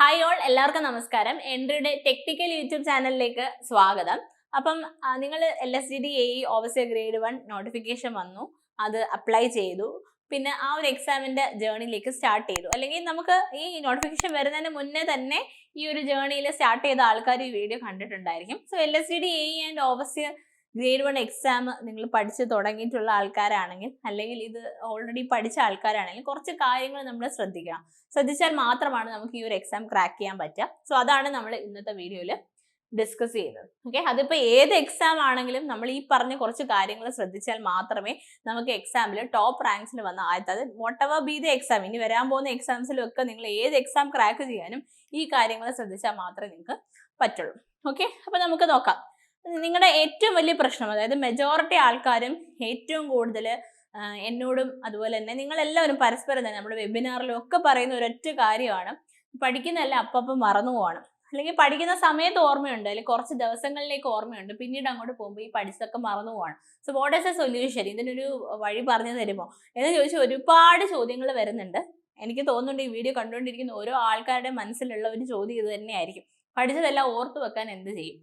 Hi all, എല്ലാവർക്കും നമസ്കാരം. എൻട്രിയുടെ technical YouTube ചാനലിലേക്ക് സ്വാഗതം. അപ്പം നിങ്ങൾ LSTD AE overseer grade 1 notification വന്നു, അത് അപ്ലൈ ചെയ്തു. പിന്നെ ആ ഒരു എക്സാമിന്റെ ജേർണിയിലേക്ക് സ്റ്റാർട്ട് ചെയ്തു. അല്ലെങ്കിൽ നമുക്ക് ഈ നോട്ടിഫിക്കേഷൻ വരുന്നതിന് മുന്നേ തന്നെ ഈ ഒരു ജേർണിയിൽ സ്റ്റാർട്ട് ചെയ്ത ആൾക്കാർ ഈ വീഡിയോ കണ്ടിട്ടുണ്ടായിരിക്കും. So LSTD AE and overseer grade 1 exam നിങ്ങൾ പഠിച്ചു തുടങ്ങിയിട്ടുള്ള ആൾക്കാരാണെങ്കിൽ, അല്ലെങ്കിൽ ഇത് ഓൾറെഡി പഠിച്ച ആൾക്കാരാണെങ്കിൽ കുറച്ച് കാര്യങ്ങൾ നമ്മൾ ശ്രദ്ധിച്ചാൽ മാത്രമാണ് നമുക്ക് ഈ ഒരു എക്സാം ക്രാക്ക് ചെയ്യാൻ പറ്റുക. സോ അതാണ് നമ്മൾ ഇന്നത്തെ വീഡിയോയിൽ ഡിസ്കസ് ചെയ്യുന്നത്. ഓക്കെ, അതിപ്പോൾ ഏത് എക്സാം ആണെങ്കിലും നമ്മൾ ഈ പറഞ്ഞ കുറച്ച് കാര്യങ്ങൾ ശ്രദ്ധിച്ചാൽ മാത്രമേ നമുക്ക് എക്സാമിൽ ടോപ്പ് റാങ്ക്സിൽ വന്ന അതായത് what ever B the exam, ഇനി വരാൻ പോകുന്ന എക്സാംസിലും ഒക്കെ നിങ്ങൾ ഏത് എക്സാം ക്രാക്ക് ചെയ്യാനും ഈ കാര്യങ്ങൾ ശ്രദ്ധിച്ചാൽ മാത്രമേ നിങ്ങൾക്ക് പറ്റുള്ളൂ. ഓക്കെ, അപ്പൊ നമുക്ക് നോക്കാം. നിങ്ങളുടെ ഏറ്റവും വലിയ പ്രശ്നം, അതായത് മെജോറിറ്റി ആൾക്കാരും ഏറ്റവും കൂടുതൽ എന്നോടും അതുപോലെ തന്നെ നിങ്ങളെല്ലാവരും പരസ്പരം തന്നെ നമ്മുടെ വെബിനാറിലും ഒക്കെ പറയുന്ന ഒരൊറ്റ കാര്യമാണ്, പഠിക്കുന്നതല്ല അപ്പം മറന്നു പോകണം. അല്ലെങ്കിൽ പഠിക്കുന്ന സമയത്ത് ഓർമ്മയുണ്ട്, അല്ലെങ്കിൽ കുറച്ച് ദിവസങ്ങളിലേക്ക് ഓർമ്മയുണ്ട്, പിന്നീട് അങ്ങോട്ട് പോകുമ്പോൾ ഈ പഠിച്ചതൊക്കെ മറന്നു പോവാണ്. So what is A solution, ഇതിനൊരു വഴി പറഞ്ഞു തരുമോ എന്ന് ചോദിച്ചാൽ ഒരുപാട് ചോദ്യങ്ങൾ വരുന്നുണ്ട്. എനിക്ക് തോന്നുന്നുണ്ട് ഈ വീഡിയോ കണ്ടുകൊണ്ടിരിക്കുന്ന ഓരോ ആൾക്കാരുടെ മനസ്സിലുള്ള ഒരു ചോദ്യം ഇത് തന്നെയായിരിക്കും. പഠിച്ചതെല്ലാം ഓർത്തു വെക്കാൻ എന്ത് ചെയ്യും?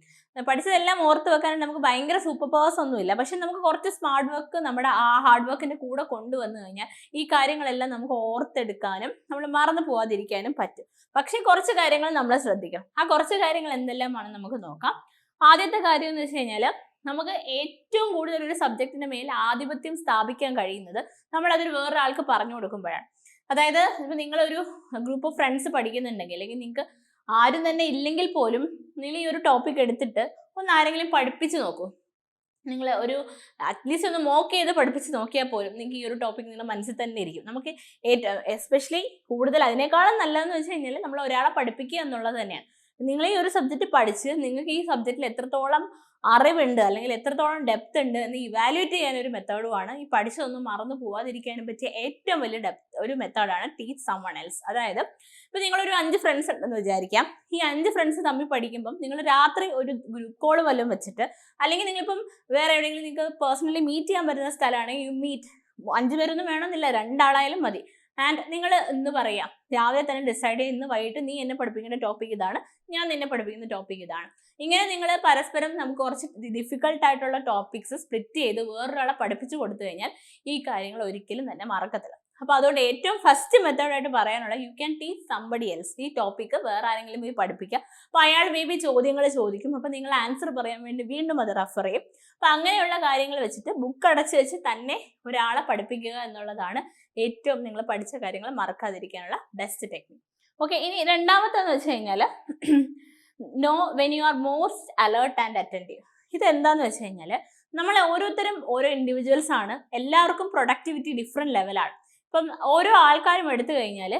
പഠിച്ചതെല്ലാം ഓർത്ത് വെക്കാൻ നമുക്ക് ഭയങ്കര സൂപ്പർ പവേഴ്സ് ഒന്നുമില്ല, പക്ഷെ നമുക്ക് കുറച്ച് സ്മാർട്ട് വർക്ക് നമ്മുടെ ആ ഹാർഡ് വർക്കിന്റെ കൂടെ കൊണ്ടുവന്നു കഴിഞ്ഞാൽ ഈ കാര്യങ്ങളെല്ലാം നമുക്ക് ഓർത്തെടുക്കാനും നമ്മൾ മറന്നു പോവാതിരിക്കാനും പറ്റും. പക്ഷെ കുറച്ച് കാര്യങ്ങൾ നമ്മൾ ശ്രദ്ധിക്കണം. ആ കുറച്ച് കാര്യങ്ങൾ എന്തെല്ലാമാണ് നമുക്ക് നോക്കാം. ആദ്യത്തെ കാര്യം എന്ന് വെച്ച് കഴിഞ്ഞാൽ, നമുക്ക് ഏറ്റവും കൂടുതൽ ഒരു സബ്ജക്റ്റിന്റെ മേൽ ആധിപത്യം സ്ഥാപിക്കാൻ കഴിയുന്നത് നമ്മൾ അതൊരു വേറൊരാൾക്ക് പറഞ്ഞു കൊടുക്കുമ്പോഴാണ്. അതായത് ഇപ്പൊ നിങ്ങളൊരു ഗ്രൂപ്പ് ഓഫ് ഫ്രണ്ട്സ് പഠിക്കുന്നുണ്ടെങ്കിൽ, അല്ലെങ്കിൽ നിങ്ങൾക്ക് ആരും തന്നെ ഇല്ലെങ്കിൽ പോലും നിങ്ങൾ ഈ ഒരു ടോപ്പിക് എടുത്തിട്ട് ഒന്ന് ആരെങ്കിലും പഠിപ്പിച്ച് നോക്കൂ. നിങ്ങൾ ഒരു അറ്റ്ലീസ്റ്റ് ഒന്ന് മോക്ക് ചെയ്ത് പഠിപ്പിച്ച് നോക്കിയാൽ പോലും നിങ്ങൾക്ക് ഈ ഒരു ടോപ്പിക് നിങ്ങളുടെ മനസ്സിൽ തന്നെ ഇരിക്കും. നമുക്ക് എസ്പെഷ്യലി കൂടുതൽ അതിനേക്കാളും നല്ലതെന്ന് വെച്ച് കഴിഞ്ഞാൽ നമ്മൾ ഒരാളെ പഠിപ്പിക്കുക എന്നുള്ളത് തന്നെയാണ്. നിങ്ങൾ ഈ ഒരു സബ്ജക്റ്റ് പഠിച്ച് നിങ്ങൾക്ക് ഈ സബ്ജക്റ്റിൽ എത്രത്തോളം അറിവുണ്ട് അല്ലെങ്കിൽ എത്രത്തോളം ഡെപ്ത് ഉണ്ട് എന്ന് ഇവാലുവേറ്റ് ചെയ്യാൻ ഒരു മെത്തേഡുമാണ് ഈ പഠിച്ചതൊന്നും മറന്നു പോവാതിരിക്കാനും പറ്റിയ ഏറ്റവും വലിയ ഒരു മെത്തേഡാണ് ടീച്ച് സമ്മൺ എൽസ്. അതായത് ഇപ്പൊ നിങ്ങളൊരു 5 ഫ്രണ്ട്സ് ഉണ്ടെന്ന് വിചാരിക്കാം. ഈ 5 ഫ്രണ്ട്സ് തമ്മിൽ പഠിക്കുമ്പം നിങ്ങൾ രാത്രി ഒരു ഗ്രൂപ്പ് കോൾ വല്ലതും വെച്ചിട്ട്, അല്ലെങ്കിൽ നിങ്ങളിപ്പം വേറെ എവിടെയെങ്കിലും നിങ്ങൾക്ക് പേഴ്സണലി മീറ്റ് ചെയ്യാൻ പറ്റുന്ന സ്ഥലമാണെങ്കിൽ യു മീറ്റ്. 5 പേരൊന്നും വേണമെന്നില്ല, 2 ആളായാലും മതി. ആൻഡ് നിങ്ങൾ എന്ന് പറയാം, രാവിലെ തന്നെ ഡിസൈഡ് ചെയ്ത് ഇന്ന് വൈകിട്ട് നീ എന്നെ പഠിപ്പിക്കുന്ന ടോപ്പിക് ഇതാണ്, ഞാൻ നിന്നെ പഠിപ്പിക്കുന്ന ടോപ്പിക് ഇതാണ്. ഇങ്ങനെ നിങ്ങൾ പരസ്പരം നമുക്ക് കുറച്ച് ഡിഫിക്കൽട്ട് ആയിട്ടുള്ള ടോപ്പിക്സ് സ്പ്ലിറ്റ് ചെയ്ത് വേറൊരാളെ പഠിപ്പിച്ചു കൊടുത്തു കഴിഞ്ഞാൽ ഈ കാര്യങ്ങൾ ഒരിക്കലും തന്നെ മറക്കത്തില്ല. അപ്പൊ അതുകൊണ്ട് ഏറ്റവും ഫസ്റ്റ് മെത്തേഡായിട്ട് പറയാനുള്ള, you can teach somebody else. ഈ ടോപ്പിക്ക് വേറെ ആരെങ്കിലും പോയി പഠിപ്പിക്കുക. അപ്പൊ അയാൾ മേ ബി ചോദ്യങ്ങൾ ചോദിക്കും, അപ്പൊ നിങ്ങൾ ആൻസർ പറയാൻ വേണ്ടി വീണ്ടും അത് റെഫർ ചെയ്യും. അപ്പൊ അങ്ങനെയുള്ള കാര്യങ്ങൾ വെച്ചിട്ട് ബുക്ക് അടച്ച് വെച്ച് തന്നെ ഒരാളെ പഠിപ്പിക്കുക എന്നുള്ളതാണ് ഏറ്റവും നിങ്ങൾ പഠിച്ച കാര്യങ്ങൾ മറക്കാതിരിക്കാനുള്ള ബെസ്റ്റ് ടെക്നിക്. ഓക്കെ, ഇനി രണ്ടാമത്തെന്ന് വെച്ച് കഴിഞ്ഞാൽ no when you are most alert and attentive. ഇതെന്താന്ന് വെച്ച് കഴിഞ്ഞാൽ, നമ്മൾ ഓരോരുത്തരും ഓരോ ഇൻഡിവിജ്വൽസ് ആണ്, എല്ലാവർക്കും പ്രൊഡക്ടിവിറ്റി ഡിഫറെൻറ്റ് ലെവലാണ്. ഇപ്പം ഓരോ ആൾക്കാരും എടുത്തു കഴിഞ്ഞാൽ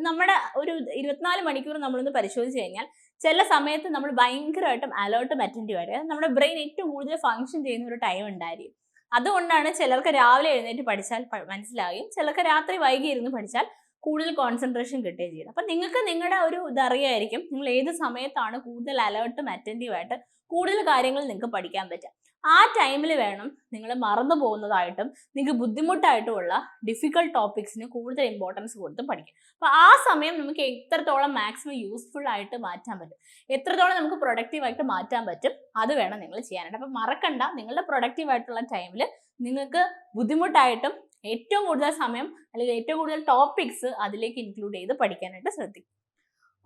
നമ്മുടെ ഒരു 24 മണിക്കൂർ നമ്മളൊന്ന് പരിശോധിച്ച് കഴിഞ്ഞാൽ ചില സമയത്ത് നമ്മൾ ഭയങ്കരമായിട്ടും അലേർട്ടും അറ്റൻറ്റീവ് ആയിട്ട് നമ്മുടെ ബ്രെയിൻ ഏറ്റവും കൂടുതൽ ഫങ്ഷൻ ചെയ്യുന്ന ഒരു ടൈം ഉണ്ടായിരിക്കും. അതുകൊണ്ടാണ് ചിലർക്ക് രാവിലെ എഴുന്നേറ്റ് പഠിച്ചാൽ മനസ്സിലാകുകയും ചിലർക്ക് രാത്രി വൈകി ഇരുന്ന് പഠിച്ചാൽ കൂടുതൽ കോൺസെൻട്രേഷൻ കിട്ടുകയും ചെയ്യുന്നത്. അപ്പം നിങ്ങൾക്ക് നിങ്ങളുടെ ഒരു ഇതറിയായിരിക്കും നിങ്ങൾ ഏത് സമയത്താണ് കൂടുതൽ അലേർട്ടും അറ്റൻറ്റീവായിട്ട് കൂടുതൽ കാര്യങ്ങൾ നിങ്ങൾക്ക് പഠിക്കാൻ പറ്റുക. ആ ടൈമിൽ വേണം നിങ്ങൾ മറന്നു പോകുന്നതായിട്ടും നിങ്ങൾക്ക് ബുദ്ധിമുട്ടായിട്ടുമുള്ള ഡിഫിക്കൽട്ട് ടോപ്പിക്സിന് കൂടുതൽ ഇമ്പോർട്ടൻസ് കൊടുത്ത് പഠിക്കും. അപ്പോൾ ആ സമയം നമുക്ക് എത്രത്തോളം മാക്സിമം യൂസ്ഫുൾ ആയിട്ട് മാറ്റാൻ പറ്റും, എത്രത്തോളം നമുക്ക് പ്രൊഡക്റ്റീവായിട്ട് മാറ്റാൻ പറ്റും, അത് വേണം നിങ്ങൾ ചെയ്യാനായിട്ട്. അപ്പം മറക്കണ്ട, നിങ്ങളുടെ പ്രൊഡക്റ്റീവായിട്ടുള്ള ടൈമിൽ നിങ്ങൾക്ക് ബുദ്ധിമുട്ടായിട്ടും ഏറ്റവും കൂടുതൽ സമയം അല്ലെങ്കിൽ ഏറ്റവും കൂടുതൽ ടോപ്പിക്സ് അതിലേക്ക് ഇൻക്ലൂഡ് ചെയ്ത് പഠിക്കാനായിട്ട് ശ്രദ്ധിക്കും.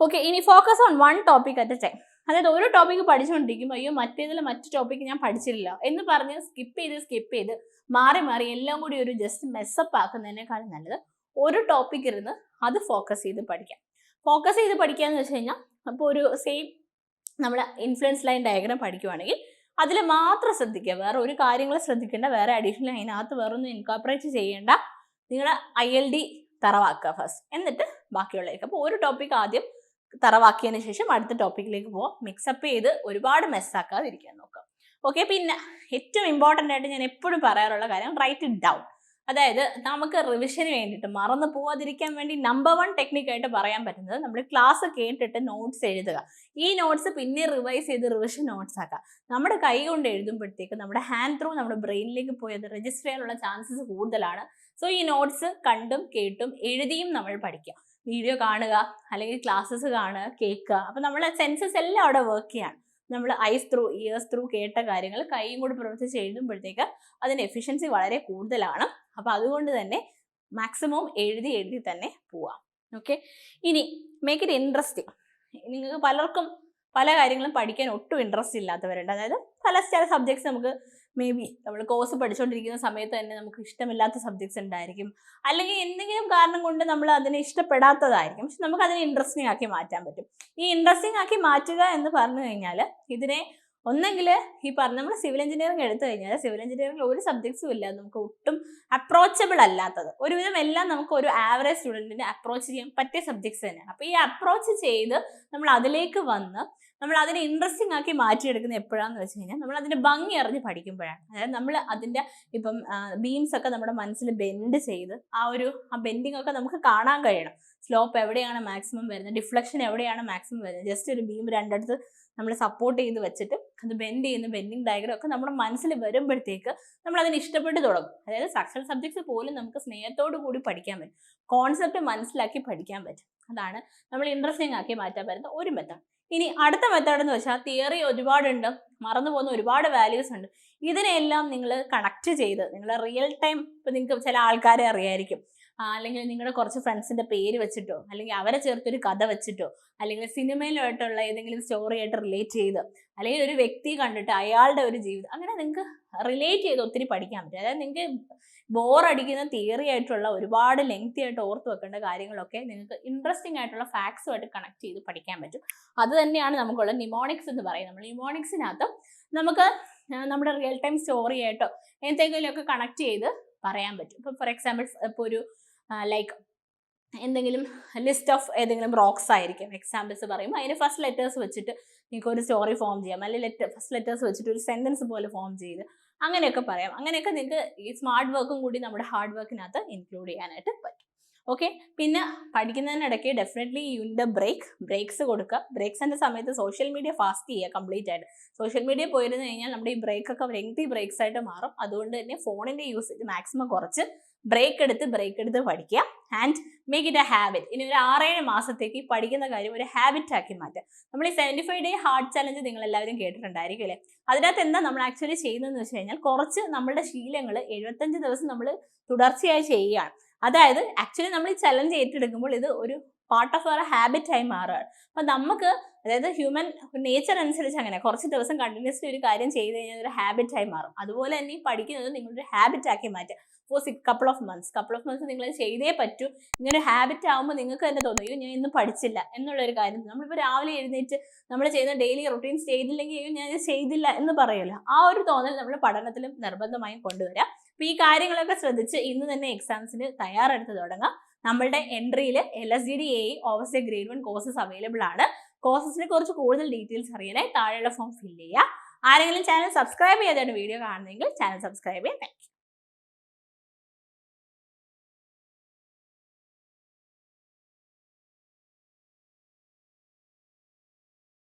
ഓക്കെ, ഇനി focus on one topic at A time. അതായത് ഒരു ടോപ്പിക്ക് പഠിച്ചുകൊണ്ടിരിക്കുമ്പോൾ അയ്യോ മറ്റു ടോപ്പിക്ക് ഞാൻ പഠിച്ചില്ല എന്ന് പറഞ്ഞ് സ്കിപ്പ് ചെയ്ത് മാറി എല്ലാം കൂടി ഒരു ജസ്റ്റ് മെസ്സപ്പ് ആക്കുന്നതിനേക്കാളും നല്ലത് ഒരു ടോപ്പിക് ഇരുന്ന് അത് ഫോക്കസ് ചെയ്ത് പഠിക്കാം. ഫോക്കസ് ചെയ്ത് പഠിക്കുക എന്ന് വെച്ച് കഴിഞ്ഞാൽ, അപ്പോൾ ഒരു സെയിം നമ്മൾ ഇൻഫ്ലുവൻസ് ലൈൻ ഡയഗ്രാം പഠിക്കുവാണെങ്കിൽ അതിൽ മാത്രം ശ്രദ്ധിക്കുക, വേറെ ഒരു കാര്യങ്ങൾ ശ്രദ്ധിക്കേണ്ട, വേറെ അഡീഷണൽ അതിനകത്ത് വേറെ ഒന്നും ഇൻകോർപ്പറേറ്റ് ചെയ്യേണ്ട. നിങ്ങൾ ILD തറവാക്കുക ഫസ്റ്റ്, എന്നിട്ട് ബാക്കിയുള്ളതൊക്കെ. അപ്പോൾ ഒരു ടോപ്പിക് ആദ്യം തറവാക്കിയതിന് ശേഷം അടുത്ത ടോപ്പിക്കിലേക്ക് പോവാം. മിക്സപ്പ് ചെയ്ത് ഒരുപാട് മെസ്സാക്കാതിരിക്കാൻ നോക്കാം. ഓക്കെ, പിന്നെ ഏറ്റവും ഇമ്പോർട്ടൻ്റ് ആയിട്ട് ഞാൻ എപ്പോഴും പറയാറുള്ള കാര്യം, റൈറ്റ് ഇറ്റ് ഡൗൺ. അതായത് നമുക്ക് റിവിഷന് വേണ്ടിയിട്ട് മറന്നു പോവാതിരിക്കാൻ വേണ്ടി നമ്പർ 1 ടെക്നിക്കായിട്ട് പറയാൻ പറ്റുന്നത്, നമ്മൾ ക്ലാസ് കേട്ടിട്ട് നോട്ട്സ് എഴുതുക. ഈ നോട്ട്സ് പിന്നെ റിവൈസ് ചെയ്ത് റിവിഷൻ നോട്ട്സ് ആക്കുക. നമ്മുടെ കൈ കൊണ്ട് എഴുതുമ്പോഴത്തേക്ക് നമ്മുടെ ഹാൻഡ് ത്രൂ നമ്മുടെ ബ്രെയിനിലേക്ക് പോയി അത് രജിസ്റ്റർ ചെയ്യാനുള്ള ചാൻസസ് കൂടുതലാണ്. സോ ഈ നോട്ട്സ് കണ്ടും കേട്ടും എഴുതിയും നമ്മൾ പഠിക്കുക. വീഡിയോ കാണുക, അല്ലെങ്കിൽ ക്ലാസ്സസ് കാണുക, കേൾക്കുക. അപ്പം നമ്മളെ സെൻസസ് എല്ലാം അവിടെ വർക്ക് ചെയ്യാണ്. നമ്മൾ ഐസ് ത്രൂ ഇയേഴ്സ് ത്രൂ കേട്ട കാര്യങ്ങൾ കൈയും കൂടി പ്രവർത്തിച്ച് എഴുതുമ്പോഴത്തേക്ക് അതിൻ്റെ എഫിഷ്യൻസി വളരെ കൂടുതലാണ്. അപ്പം അതുകൊണ്ട് തന്നെ മാക്സിമം എഴുതി എഴുതി തന്നെ പോവാം. ഓക്കെ, ഇനി മേക്ക് ഇറ്റ് ഇൻട്രസ്റ്റിംഗ്. നിങ്ങൾക്ക് പലർക്കും പല കാര്യങ്ങളും പഠിക്കാൻ ഒട്ടും ഇൻട്രസ്റ്റ് ഇല്ലാത്തവരുണ്ട്. അതായത് ചില സബ്ജക്ട്സ് നമുക്ക് മേ ബി നമ്മൾ കോഴ്സ് പഠിച്ചുകൊണ്ടിരിക്കുന്ന സമയത്ത് തന്നെ നമുക്ക് ഇഷ്ടമില്ലാത്ത സബ്ജക്ട്സ് ഉണ്ടായിരിക്കും, അല്ലെങ്കിൽ എന്തെങ്കിലും കാരണം കൊണ്ട് നമ്മൾ അതിനെ ഇഷ്ടപ്പെടാത്തതായിരിക്കും. പക്ഷെ നമുക്ക് അതിനെ ഇൻട്രസ്റ്റിംഗ് ആക്കി മാറ്റാൻ പറ്റും. ഈ ഇൻട്രസ്റ്റിംഗ് ആക്കി മാറ്റുക എന്ന് പറഞ്ഞു കഴിഞ്ഞാൽ ഇതിനെ ഒന്നെങ്കിൽ ഈ പറഞ്ഞ നമ്മൾ സിവിൽ എഞ്ചിനീയറിംഗ് എടുത്തു കഴിഞ്ഞാൽ സിവിൽ എഞ്ചിനീയറിംഗിൽ ഒരു സബ്ജക്ട്സും ഇല്ല നമുക്ക് ഒട്ടും അപ്രോച്ചബിൾ അല്ലാത്തത്. ഒരുവിധം എല്ലാം നമുക്ക് ഒരു ആവറേജ് സ്റ്റുഡൻറ്റിന് അപ്രോച്ച് ചെയ്യാൻ പറ്റിയ സബ്ജക്ട്സ് തന്നെയാണ്. അപ്പോൾ ഈ അപ്രോച്ച് ചെയ്ത് നമ്മൾ അതിലേക്ക് വന്ന് നമ്മൾ അതിനെ ഇൻട്രസ്റ്റിംഗ് ആക്കി മാറ്റിയെടുക്കുന്നത് എപ്പോഴാണെന്ന് വെച്ച് കഴിഞ്ഞാൽ നമ്മൾ അതിൻ്റെ ഭംഗി അറിഞ്ഞ് പഠിക്കുമ്പോഴാണ്. അതായത് നമ്മൾ അതിൻ്റെ ഇപ്പം ബീംസ് ഒക്കെ നമ്മുടെ മനസ്സിൽ ബെൻഡ് ചെയ്ത് ആ ബെൻഡിങ് ഒക്കെ നമുക്ക് കാണാൻ കഴിയണം. സ്ലോപ്പ് എവിടെയാണ് മാക്സിമം വരുന്നത്, ഡിഫ്ലക്ഷൻ എവിടെയാണ് മാക്സിമം വരുന്നത്. ജസ്റ്റ് ഒരു ബീം രണ്ടിടത്ത് നമ്മൾ സപ്പോർട്ട് ചെയ്ത് വെച്ചിട്ട് അത് ബെൻഡ് ചെയ്യുന്ന ബെൻഡിങ് ഡയഗ്രം ഒക്കെ നമ്മുടെ മനസ്സിൽ വരുമ്പോഴത്തേക്ക് നമ്മൾ അതിന് ഇഷ്ടപ്പെട്ട് തുടങ്ങും. അതായത് സ്ട്രക്ചറൽ സബ്ജക്ട്സ് പോലും നമുക്ക് സ്നേഹത്തോടു കൂടി പഠിക്കാൻ പറ്റും, കോൺസെപ്റ്റ് മനസ്സിലാക്കി പഠിക്കാൻ പറ്റും. അതാണ് നമ്മൾ ഇൻട്രസ്റ്റിംഗ് ആക്കി മാറ്റാൻ പറ്റുന്ന ഒരു മെത്തേഡ്. ഇനി അടുത്ത മെത്തേഡ് എന്ന് വെച്ചാൽ തിയറി ഒരുപാടുണ്ട്, മറന്നു പോകുന്ന ഒരുപാട് വാല്യൂസ് ഉണ്ട്. ഇതിനെല്ലാം നിങ്ങൾ കണക്ട് ചെയ്ത് നിങ്ങൾ റിയൽ ടൈം, ഇപ്പം നിങ്ങൾക്ക് ചില ആൾക്കാരെ അറിയായിരിക്കും, അല്ലെങ്കിൽ നിങ്ങളുടെ കുറച്ച് ഫ്രണ്ട്സിൻ്റെ പേര് വെച്ചിട്ടോ, അല്ലെങ്കിൽ അവരെ ചേർത്തൊരു കഥ വെച്ചിട്ടോ, അല്ലെങ്കിൽ സിനിമയിലായിട്ടുള്ള ഏതെങ്കിലും സ്റ്റോറി ആയിട്ട് റിലേറ്റ് ചെയ്ത്, അല്ലെങ്കിൽ ഒരു വ്യക്തി കണ്ടിട്ട് അയാളുടെ ഒരു ജീവിതം, അങ്ങനെ നിങ്ങൾക്ക് റിലേറ്റ് ചെയ്ത് ഒത്തിരി പഠിക്കാൻ പറ്റും. അതായത് നിങ്ങൾക്ക് ബോറടിക്കുന്ന തിയറി ആയിട്ടുള്ള ഒരുപാട് ലെങ്തി ആയിട്ട് ഓർത്ത് വെക്കേണ്ട കാര്യങ്ങളൊക്കെ നിങ്ങൾക്ക് ഇൻട്രസ്റ്റിംഗ് ആയിട്ടുള്ള ഫാക്ട്സുമായിട്ട് കണക്ട് ചെയ്ത് പഠിക്കാൻ പറ്റും. അത് തന്നെയാണ് നമുക്കുള്ള നിമോണിക്സ് എന്ന് പറയുന്നത്. നമ്മൾ നിമോണിക്സിനകത്ത് നമുക്ക് നമ്മുടെ റിയൽ ടൈം സ്റ്റോറി ആയിട്ടോ എന്തെങ്കിലുമൊക്കെ കണക്ട് ചെയ്ത് പറയാൻ പറ്റും. ഇപ്പോൾ ഫോർ എക്സാമ്പിൾ ഇപ്പോൾ ഒരു ലൈക്ക് എന്തെങ്കിലും ലിസ്റ്റ് ഓഫ് ഏതെങ്കിലും റോക്സ് ആയിരിക്കും, എക്സാമ്പിൾസ് പറയുമ്പോൾ അതിന് ഫസ്റ്റ് ലെറ്റേഴ്സ് വെച്ചിട്ട് നിങ്ങൾക്ക് ഒരു സ്റ്റോറി ഫോം ചെയ്യാം, അല്ലെങ്കിൽ ഫസ്റ്റ് ലെറ്റേഴ്സ് വെച്ചിട്ട് ഒരു സെൻറ്റൻസ് പോലെ ഫോം ചെയ്ത് അങ്ങനെയൊക്കെ പറയാം. അങ്ങനെയൊക്കെ നിങ്ങൾക്ക് ഈ സ്മാർട്ട് വർക്കും കൂടി നമ്മുടെ ഹാർഡ് വർക്കിനകത്ത് ഇൻക്ലൂഡ് ചെയ്യാനായിട്ട് പറ്റും. ഓക്കെ, പിന്നെ പഠിക്കുന്നതിനിടയ്ക്ക് ഡെഫിനറ്റ്ലി യൂണിൻ്റെ ബ്രേക്സ് കൊടുക്കുക. ബ്രേക്സിൻ്റെ സമയത്ത് സോഷ്യൽ മീഡിയ ഫാസ്റ്റ് ചെയ്യുക കംപ്ലീറ്റ് ആയിട്ട്. സോഷ്യൽ മീഡിയ പോയിരുന്നു കഴിഞ്ഞാൽ നമ്മുടെ ഈ ബ്രേക്കൊക്കെ ലെങ്തി ബ്രേക്സ് ആയിട്ട് മാറും. അതുകൊണ്ട് തന്നെ ഫോണിൻ്റെ യൂസേജ് മാക്സിമം കുറച്ച് ബ്രേക്ക് എടുത്ത് പഠിക്കുക. And make it A habit. ഇനി ഒരു 6-7 മാസത്തേക്ക് പഠിക്കുന്ന കാര്യം ഒരു ഹാബിറ്റ് ആക്കി മാറ്റുക. നമ്മൾ ഈ 75 ഡേ ഹാർഡ് ചലഞ്ച് നിങ്ങൾ എല്ലാവരും കേട്ടിട്ടുണ്ടായിരിക്കും അല്ലേ? അതിനകത്ത് എന്താ നമ്മൾ ആക്ച്വലി ചെയ്യുന്നതെന്ന് വെച്ച് കഴിഞ്ഞാൽ കുറച്ച് നമ്മുടെ ശീലങ്ങൾ 75 ദിവസം നമ്മൾ തുടർച്ചയായി ചെയ്യുകയാണ്. അതായത് ആക്ച്വലി നമ്മൾ ഈ ചലഞ്ച് ഏറ്റെടുക്കുമ്പോൾ ഇത് ഒരു പാർട്ട് ഓഫ് അവർ ഹാബിറ്റായി മാറുകയാണ്. അപ്പം നമുക്ക് അതായത് ഹ്യൂമൻ നേച്ചർ അനുസരിച്ച് അങ്ങനെ കുറച്ച് ദിവസം കണ്ടിന്യൂസ്ലി ഒരു കാര്യം ചെയ്ത് കഴിഞ്ഞാൽ ഒരു ഹാബിറ്റായി മാറും. അതുപോലെ തന്നെ ഈ പഠിക്കുന്നത് നിങ്ങളൊരു ഹാബിറ്റാക്കി മാറ്റുക. ഫോർ കപ്പിൾ ഓഫ് മന്ത്സ് നിങ്ങൾ ചെയ്തേ പറ്റൂ. ഇങ്ങനെ ഹാബിറ്റ് ആകുമ്പോൾ നിങ്ങൾക്ക് തന്നെ തോന്നും അയ്യോ ഞാൻ ഇന്ന് പഠിച്ചില്ല എന്നുള്ളൊരു കാര്യം. നമ്മളിപ്പോൾ രാവിലെ എഴുന്നേറ്റ് നമ്മൾ ചെയ്യുന്ന ഡെയിലി റൊട്ടീൻസ് ചെയ്തില്ലെങ്കിൽ അയ്യോ ഞാൻ ചെയ്തില്ല എന്ന് പറയുമല്ലോ, ആ ഒരു തോന്നൽ നമ്മൾ പഠനത്തിലും നിർബന്ധമായും കൊണ്ടുവരാം. അപ്പോൾ ഈ കാര്യങ്ങളൊക്കെ ശ്രദ്ധിച്ച് ഇന്ന് തന്നെ എക്സാംസിന് തയ്യാറെടുത്ത് തുടങ്ങാം. നമ്മളുടെ എൻട്രിയിൽ LSGD AE overseer grade 1 courses available ആണ്. കോഴ്സസിനെ കുറിച്ച് കൂടുതൽ ഡീറ്റെയിൽസ് അറിയാനായി താഴെയുള്ള ഫോം ഫില്ല് ചെയ്യുക. ആരെങ്കിലും ചാനൽ സബ്സ്ക്രൈബ് ചെയ്താണ് വീഡിയോ കാണുന്നതെങ്കിൽ ചാനൽ സബ്സ്ക്രൈബ് ചെയ്യാം. Thank you.